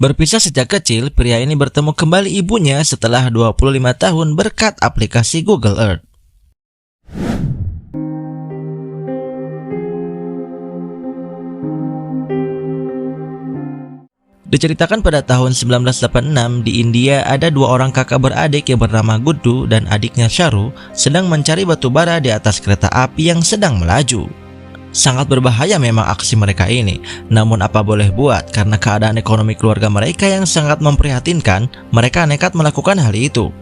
Berpisah sejak kecil, pria ini bertemu kembali ibunya setelah 25 tahun berkat aplikasi Google Earth. Diceritakan pada tahun 1986 di India ada dua orang kakak beradik yang bernama Guddu dan adiknya Sharu sedang mencari batu bara di atas kereta api yang sedang melaju. Sangat berbahaya memang aksi mereka ini, namun apa boleh buat karena keadaan ekonomi keluarga mereka yang sangat memprihatinkan, mereka nekat melakukan hal itu.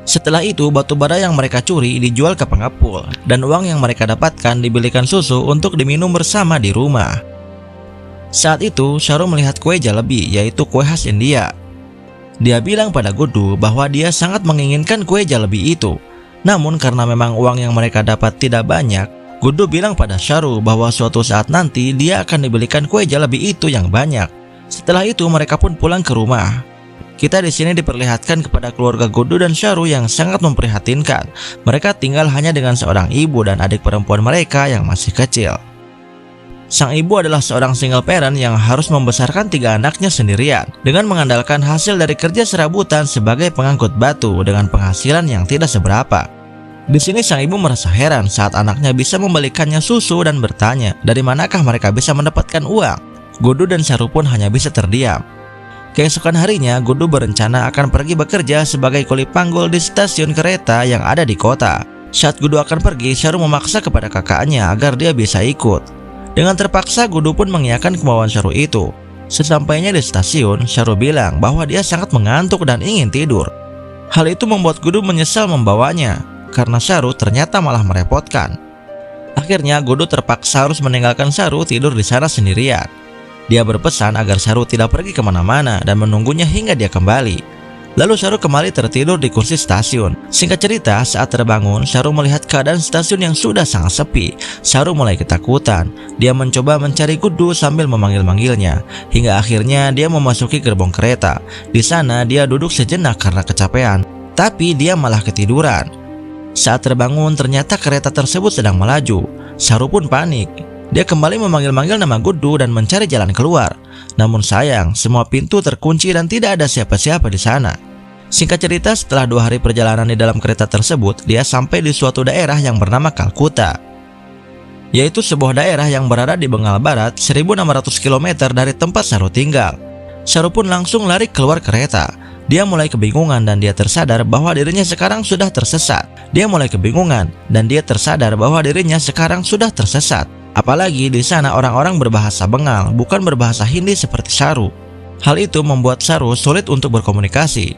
Setelah itu, batu bara yang mereka curi dijual ke pengepul dan uang yang mereka dapatkan dibelikan susu untuk diminum bersama di rumah. Saat itu, Sharu melihat kue jalebi, yaitu kue khas India. Dia bilang pada Guddu bahwa dia sangat menginginkan kue jalebi itu. Namun karena memang uang yang mereka dapat tidak banyak, Guddu bilang pada Sharu bahwa suatu saat nanti dia akan dibelikan kue jalebi itu yang banyak. Setelah itu mereka pun pulang ke rumah. Kita di sini diperlihatkan kepada keluarga Guddu dan Sharu yang sangat memprihatinkan. Mereka tinggal hanya dengan seorang ibu dan adik perempuan mereka yang masih kecil. Sang ibu adalah seorang single parent yang harus membesarkan 3 anaknya sendirian dengan mengandalkan hasil dari kerja serabutan sebagai pengangkut batu dengan penghasilan yang tidak seberapa. Di sini sang ibu merasa heran saat anaknya bisa membelikannya susu dan bertanya dari manakah mereka bisa mendapatkan uang. Guddu dan Sharu pun hanya bisa terdiam. Keesokan harinya, Guddu berencana akan pergi bekerja sebagai kuli panggul di stasiun kereta yang ada di kota. Saat Guddu akan pergi, Sharu memaksa kepada kakaknya agar dia bisa ikut. Dengan terpaksa, Guddu pun mengiyakan kemauan Sharu itu. Sesampainya di stasiun, Sharu bilang bahwa dia sangat mengantuk dan ingin tidur. Hal itu membuat Guddu menyesal membawanya, karena Sharu ternyata malah merepotkan. Akhirnya, Guddu terpaksa harus meninggalkan Sharu tidur di sana sendirian. Dia berpesan agar Sharu tidak pergi kemana-mana dan menunggunya hingga dia kembali. Lalu Sharu kembali tertidur di kursi stasiun. Singkat cerita, saat terbangun, Sharu melihat keadaan stasiun yang sudah sangat sepi. Sharu mulai ketakutan. Dia mencoba mencari Guddu sambil memanggil-manggilnya. Hingga akhirnya dia memasuki gerbong kereta. Di sana dia duduk sejenak karena kecapean. Tapi dia malah ketiduran. Saat terbangun, ternyata kereta tersebut sedang melaju. Sharu pun panik. Dia kembali memanggil-manggil nama Guddu dan mencari jalan keluar. Namun sayang, semua pintu terkunci dan tidak ada siapa-siapa di sana. Singkat cerita, setelah 2 hari perjalanan di dalam kereta tersebut, dia sampai di suatu daerah yang bernama Kalkuta, yaitu sebuah daerah yang berada di Bengal Barat 1600 km dari tempat Sharu tinggal. Sharu pun langsung lari keluar kereta. Dia mulai kebingungan dan dia tersadar bahwa dirinya sekarang sudah tersesat. Apalagi di sana orang-orang berbahasa Bengal, bukan berbahasa Hindi seperti Sharu. Hal itu membuat Sharu sulit untuk berkomunikasi.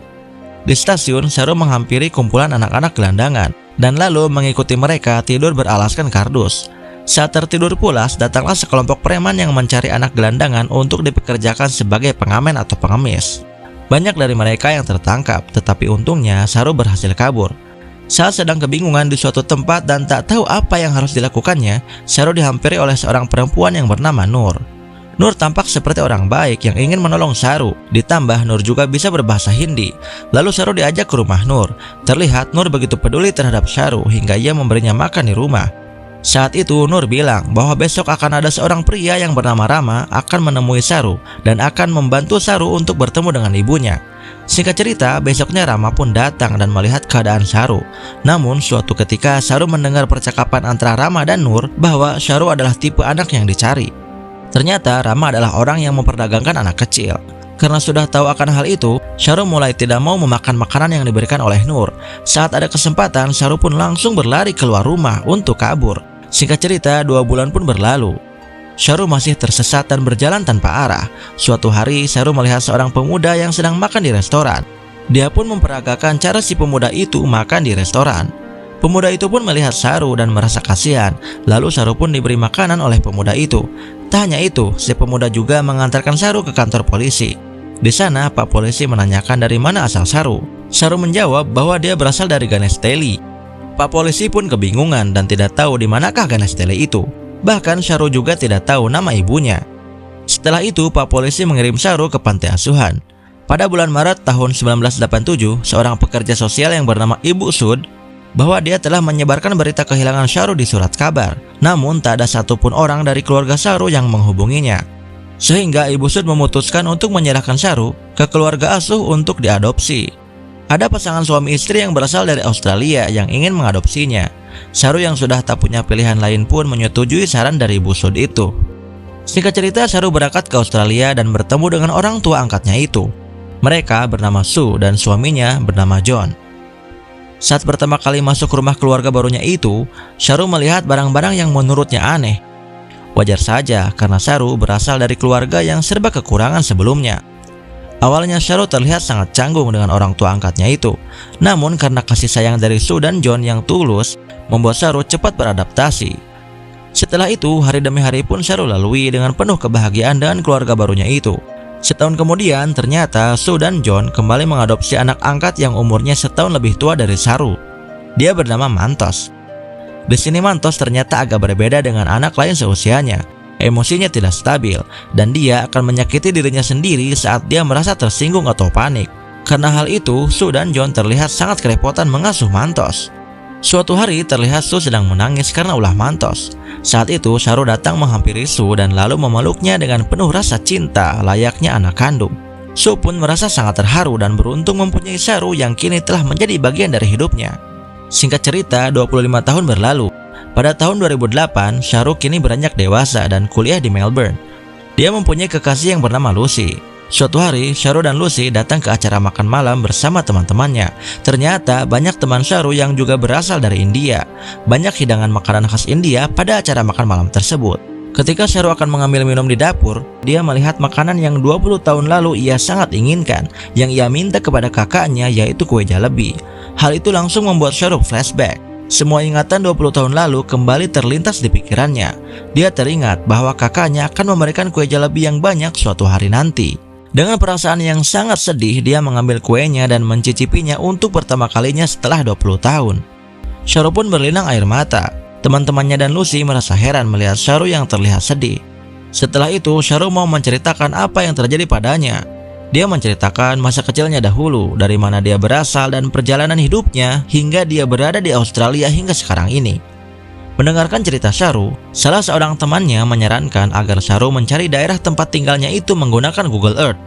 Di stasiun, Sharu menghampiri kumpulan anak-anak gelandangan dan lalu mengikuti mereka tidur beralaskan kardus. Saat tertidur pulas, datanglah sekelompok preman yang mencari anak gelandangan untuk dipekerjakan sebagai pengamen atau pengemis. Banyak dari mereka yang tertangkap, tetapi untungnya Sharu berhasil kabur. Saat sedang kebingungan di suatu tempat dan tak tahu apa yang harus dilakukannya, Sharu dihampiri oleh seorang perempuan yang bernama Nur. Nur tampak seperti orang baik yang ingin menolong Sharu. Ditambah Nur juga bisa berbahasa Hindi. Lalu Sharu diajak ke rumah Nur. Terlihat Nur begitu peduli terhadap Sharu hingga ia memberinya makan di rumah. Saat itu Nur bilang bahwa besok akan ada seorang pria yang bernama Rama akan menemui Sharu dan akan membantu Sharu untuk bertemu dengan ibunya. Singkat cerita, besoknya Rama pun datang dan melihat keadaan Sharu. Namun suatu ketika Sharu mendengar percakapan antara Rama dan Nur bahwa Sharu adalah tipe anak yang dicari. Ternyata Rama adalah orang yang memperdagangkan anak kecil. Karena sudah tahu akan hal itu, Sharu mulai tidak mau memakan makanan yang diberikan oleh Nur. Saat ada kesempatan, Sharu pun langsung berlari keluar rumah untuk kabur. Singkat cerita, 2 bulan pun berlalu. Sharu masih tersesat dan berjalan tanpa arah. Suatu hari, Sharu melihat seorang pemuda yang sedang makan di restoran. Dia pun memperagakan cara si pemuda itu makan di restoran. Pemuda itu pun melihat Sharu dan merasa kasihan. Lalu Sharu pun diberi makanan oleh pemuda itu. Tak hanya itu, si pemuda juga mengantarkan Sharu ke kantor polisi. Di sana, Pak Polisi menanyakan dari mana asal Sharu. Sharu menjawab bahwa dia berasal dari Ganesteli. Pak Polisi pun kebingungan dan tidak tahu di manakah Ganesteli itu. Bahkan Sharu juga tidak tahu nama ibunya. Setelah itu, Pak Polisi mengirim Sharu ke panti asuhan. Pada bulan Maret tahun 1987, seorang pekerja sosial yang bernama Ibu Sud bahwa dia telah menyebarkan berita kehilangan Sharu di surat kabar. Namun tak ada satupun orang dari keluarga Sharu yang menghubunginya. Sehingga Ibu Sud memutuskan untuk menyerahkan Sharu ke keluarga asuh untuk diadopsi. Ada pasangan suami istri yang berasal dari Australia yang ingin mengadopsinya. Sharu yang sudah tak punya pilihan lain pun menyetujui saran dari Ibu Sud itu. Singkat cerita, Sharu berangkat ke Australia dan bertemu dengan orang tua angkatnya itu. Mereka bernama Sue dan suaminya bernama John. Saat pertama kali masuk rumah keluarga barunya itu, Sharu melihat barang-barang yang menurutnya aneh. Wajar saja karena Sharu berasal dari keluarga yang serba kekurangan sebelumnya. Awalnya Sharu terlihat sangat canggung dengan orang tua angkatnya itu. Namun karena kasih sayang dari Sue dan John yang tulus, membuat Sharu cepat beradaptasi. Setelah itu, hari demi hari pun Sharu lalui dengan penuh kebahagiaan dengan keluarga barunya itu. Setahun kemudian, ternyata Sue dan John kembali mengadopsi anak angkat yang umurnya setahun lebih tua dari Sharu. Dia bernama Mantos. Di sini Mantos ternyata agak berbeda dengan anak lain seusianya. Emosinya tidak stabil, dan dia akan menyakiti dirinya sendiri saat dia merasa tersinggung atau panik. Karena hal itu, Sue dan John terlihat sangat kerepotan mengasuh Mantos. Suatu hari terlihat Sue sedang menangis karena ulah Mantos. Saat itu Sharu datang menghampiri Sue dan lalu memeluknya dengan penuh rasa cinta layaknya anak kandung. Sue pun merasa sangat terharu dan beruntung mempunyai Sharu yang kini telah menjadi bagian dari hidupnya. Singkat cerita, 25 tahun berlalu. Pada tahun 2008, Sharu kini beranjak dewasa dan kuliah di Melbourne. Dia mempunyai kekasih yang bernama Lucy. Suatu hari, Sharu dan Lucy datang ke acara makan malam bersama teman-temannya. Ternyata banyak teman Sharu yang juga berasal dari India. Banyak hidangan makanan khas India pada acara makan malam tersebut. Ketika Sharu akan mengambil minum di dapur, dia melihat makanan yang 20 tahun lalu ia sangat inginkan, yang ia minta kepada kakaknya, yaitu kue jalebi. Hal itu langsung membuat Sharu flashback. Semua ingatan 20 tahun lalu kembali terlintas di pikirannya. Dia teringat bahwa kakaknya akan memberikan kue jalebi yang banyak suatu hari nanti. Dengan perasaan yang sangat sedih, dia mengambil kuenya dan mencicipinya untuk pertama kalinya setelah 20 tahun. Sharu pun berlinang air mata. Teman-temannya dan Lucy merasa heran melihat Sharu yang terlihat sedih. Setelah itu, Sharu mau menceritakan apa yang terjadi padanya. Dia menceritakan masa kecilnya dahulu, dari mana dia berasal dan perjalanan hidupnya hingga dia berada di Australia hingga sekarang ini. Mendengarkan cerita Sharu, salah seorang temannya menyarankan agar Sharu mencari daerah tempat tinggalnya itu menggunakan Google Earth.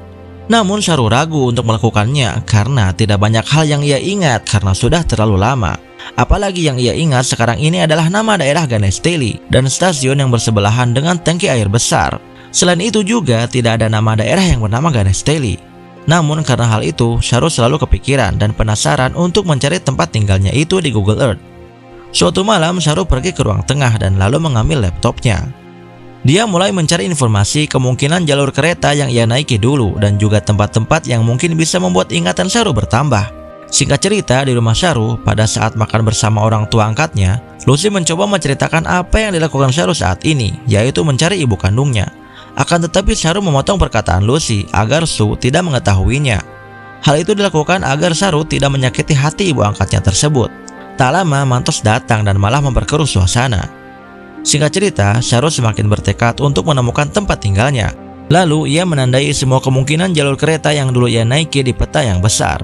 Namun Sharu ragu untuk melakukannya karena tidak banyak hal yang ia ingat karena sudah terlalu lama. Apalagi yang ia ingat sekarang ini adalah nama daerah Ganesteli dan stasiun yang bersebelahan dengan tangki air besar. Selain itu juga tidak ada nama daerah yang bernama Ganesteli. Namun karena hal itu, Sharu selalu kepikiran dan penasaran untuk mencari tempat tinggalnya itu di Google Earth. Suatu malam Sharu pergi ke ruang tengah dan lalu mengambil laptopnya. Dia mulai mencari informasi kemungkinan jalur kereta yang ia naiki dulu dan juga tempat-tempat yang mungkin bisa membuat ingatan Sharu bertambah. Singkat cerita, di rumah Sharu, pada saat makan bersama orang tua angkatnya, Lucy mencoba menceritakan apa yang dilakukan Sharu saat ini, yaitu mencari ibu kandungnya. Akan tetapi Sharu memotong perkataan Lucy agar Sue tidak mengetahuinya. Hal itu dilakukan agar Sharu tidak menyakiti hati ibu angkatnya tersebut. Tak lama Mantos datang dan malah memperkeruh suasana. Singkat cerita, Sharu semakin bertekad untuk menemukan tempat tinggalnya. Lalu ia menandai semua kemungkinan jalur kereta yang dulu ia naiki di peta yang besar.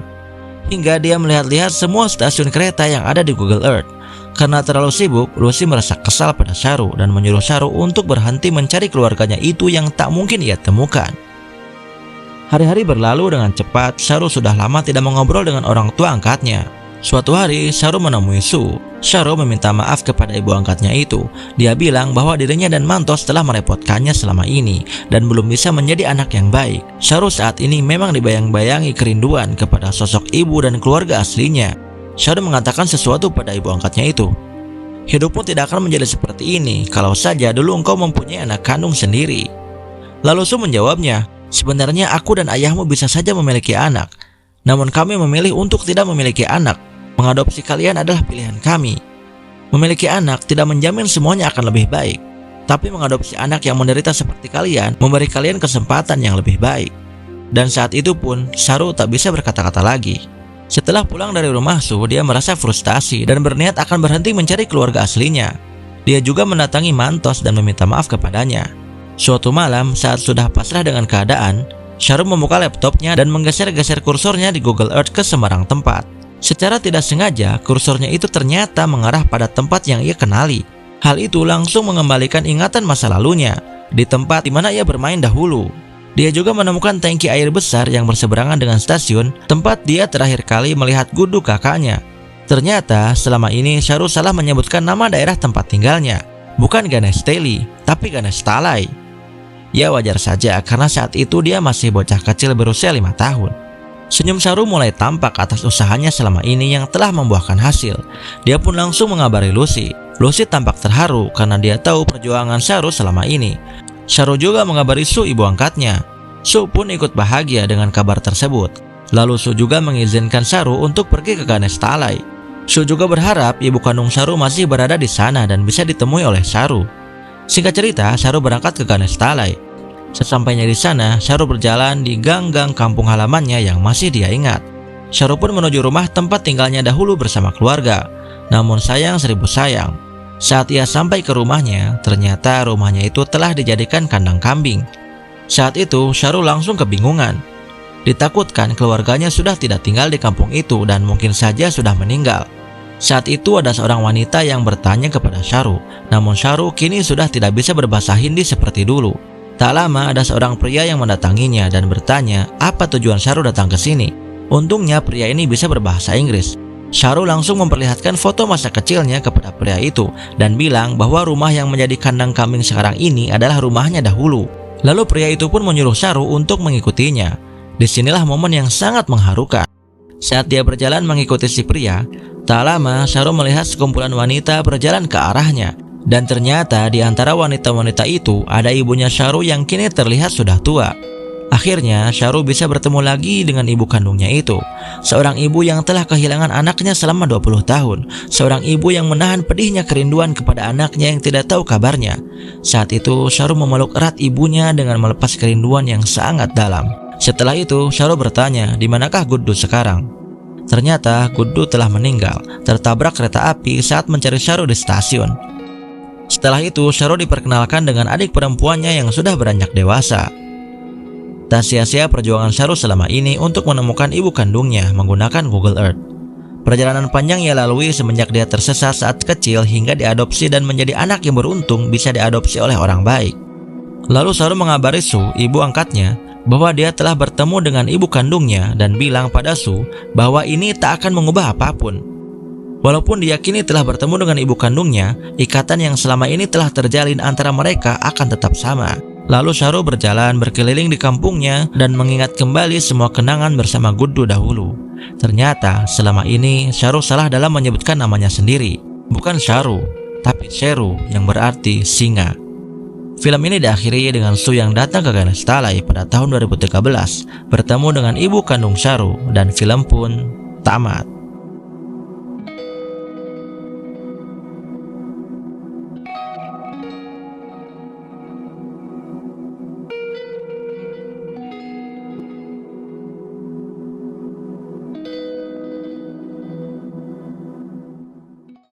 Hingga dia melihat-lihat semua stasiun kereta yang ada di Google Earth. Karena terlalu sibuk, Lucy merasa kesal pada Sharu dan menyuruh Sharu untuk berhenti mencari keluarganya itu yang tak mungkin ia temukan. Hari-hari berlalu dengan cepat. Sharu sudah lama tidak mengobrol dengan orang tua angkatnya. Suatu hari, Sharu menemui Sue. Sharu meminta maaf kepada ibu angkatnya itu. Dia bilang bahwa dirinya dan Mantos telah merepotkannya selama ini dan belum bisa menjadi anak yang baik. Sharu saat ini memang dibayang-bayangi kerinduan kepada sosok ibu dan keluarga aslinya. Sharu mengatakan sesuatu pada ibu angkatnya itu. Hidupmu tidak akan menjadi seperti ini kalau saja dulu engkau mempunyai anak kandung sendiri. Lalu Sue menjawabnya, sebenarnya aku dan ayahmu bisa saja memiliki anak. Namun kami memilih untuk tidak memiliki anak. Mengadopsi kalian adalah pilihan kami. Memiliki anak tidak menjamin semuanya akan lebih baik. Tapi mengadopsi anak yang menderita seperti kalian memberi kalian kesempatan yang lebih baik. Dan saat itu pun Sharu tak bisa berkata-kata lagi. Setelah pulang dari rumah Sue, dia merasa frustasi dan berniat akan berhenti mencari keluarga aslinya. Dia juga mendatangi Mantos dan meminta maaf kepadanya. Suatu malam saat sudah pasrah dengan keadaan, Sharu membuka laptopnya dan menggeser-geser kursornya di Google Earth ke sembarang tempat. Secara tidak sengaja, kursornya itu ternyata mengarah pada tempat yang ia kenali. Hal itu langsung mengembalikan ingatan masa lalunya di tempat di mana ia bermain dahulu. Dia juga menemukan tangki air besar yang berseberangan dengan stasiun tempat dia terakhir kali melihat Gudu kakaknya. Ternyata selama ini Sharu salah menyebutkan nama daerah tempat tinggalnya. Bukan Ganesh Teli, tapi Ganesh Talai. Ya wajar saja karena saat itu dia masih bocah kecil berusia 5 tahun. Senyum Sharu mulai tampak atas usahanya selama ini yang telah membuahkan hasil. Dia pun langsung mengabari Lucy. Lucy tampak terharu karena dia tahu perjuangan Sharu selama ini. Sharu juga mengabari Su, ibu angkatnya. Su pun ikut bahagia dengan kabar tersebut. Lalu Su juga mengizinkan Sharu untuk pergi ke Ganesh Talai. Su juga berharap ibu kandung Sharu masih berada di sana dan bisa ditemui oleh Sharu. Singkat cerita, Sharu berangkat ke Ganesh Talai. Sesampainya di sana, Sharu berjalan di gang-gang kampung halamannya yang masih dia ingat. Sharu pun menuju rumah tempat tinggalnya dahulu bersama keluarga. Namun sayang seribu sayang, saat ia sampai ke rumahnya, ternyata rumahnya itu telah dijadikan kandang kambing. Saat itu, Sharu langsung kebingungan. Ditakutkan keluarganya sudah tidak tinggal di kampung itu dan mungkin saja sudah meninggal. Saat itu ada seorang wanita yang bertanya kepada Sharu, namun Sharu kini sudah tidak bisa berbahasa Hindi seperti dulu. Tak lama ada seorang pria yang mendatanginya dan bertanya apa tujuan Sharu datang ke sini. Untungnya pria ini bisa berbahasa Inggris. Sharu langsung memperlihatkan foto masa kecilnya kepada pria itu dan bilang bahwa rumah yang menjadi kandang kambing sekarang ini adalah rumahnya dahulu. Lalu pria itu pun menyuruh Sharu untuk mengikutinya. Disinilah momen yang sangat mengharukan. Saat dia berjalan mengikuti si pria, tak lama Sharu melihat sekumpulan wanita berjalan ke arahnya. Dan ternyata di antara wanita-wanita itu ada ibunya Sharu yang kini terlihat sudah tua. Akhirnya Sharu bisa bertemu lagi dengan ibu kandungnya itu. Seorang ibu yang telah kehilangan anaknya selama 20 tahun. Seorang ibu yang menahan pedihnya kerinduan kepada anaknya yang tidak tahu kabarnya. Saat itu Sharu memeluk erat ibunya dengan melepas kerinduan yang sangat dalam. Setelah itu Sharu bertanya, di manakah Gudu sekarang? Ternyata Gudu telah meninggal, tertabrak kereta api saat mencari Sharu di stasiun. Setelah itu, Sharu diperkenalkan dengan adik perempuannya yang sudah beranjak dewasa. Tak sia-sia perjuangan Sharu selama ini untuk menemukan ibu kandungnya menggunakan Google Earth. Perjalanan panjang ia lalui semenjak dia tersesat saat kecil hingga diadopsi dan menjadi anak yang beruntung bisa diadopsi oleh orang baik. Lalu Sharu mengabari Su, ibu angkatnya, bahwa dia telah bertemu dengan ibu kandungnya dan bilang pada Su bahwa ini tak akan mengubah apapun. Walaupun diyakini telah bertemu dengan ibu kandungnya, ikatan yang selama ini telah terjalin antara mereka akan tetap sama. Lalu Sharu berjalan berkeliling di kampungnya dan mengingat kembali semua kenangan bersama Gudu dahulu. Ternyata selama ini Sharu salah dalam menyebutkan namanya sendiri. Bukan Sharu, tapi Sheru yang berarti singa. Film ini diakhiri dengan Su yang datang ke Ganesh Talai pada tahun 2013, bertemu dengan ibu kandung Sharu, dan film pun tamat.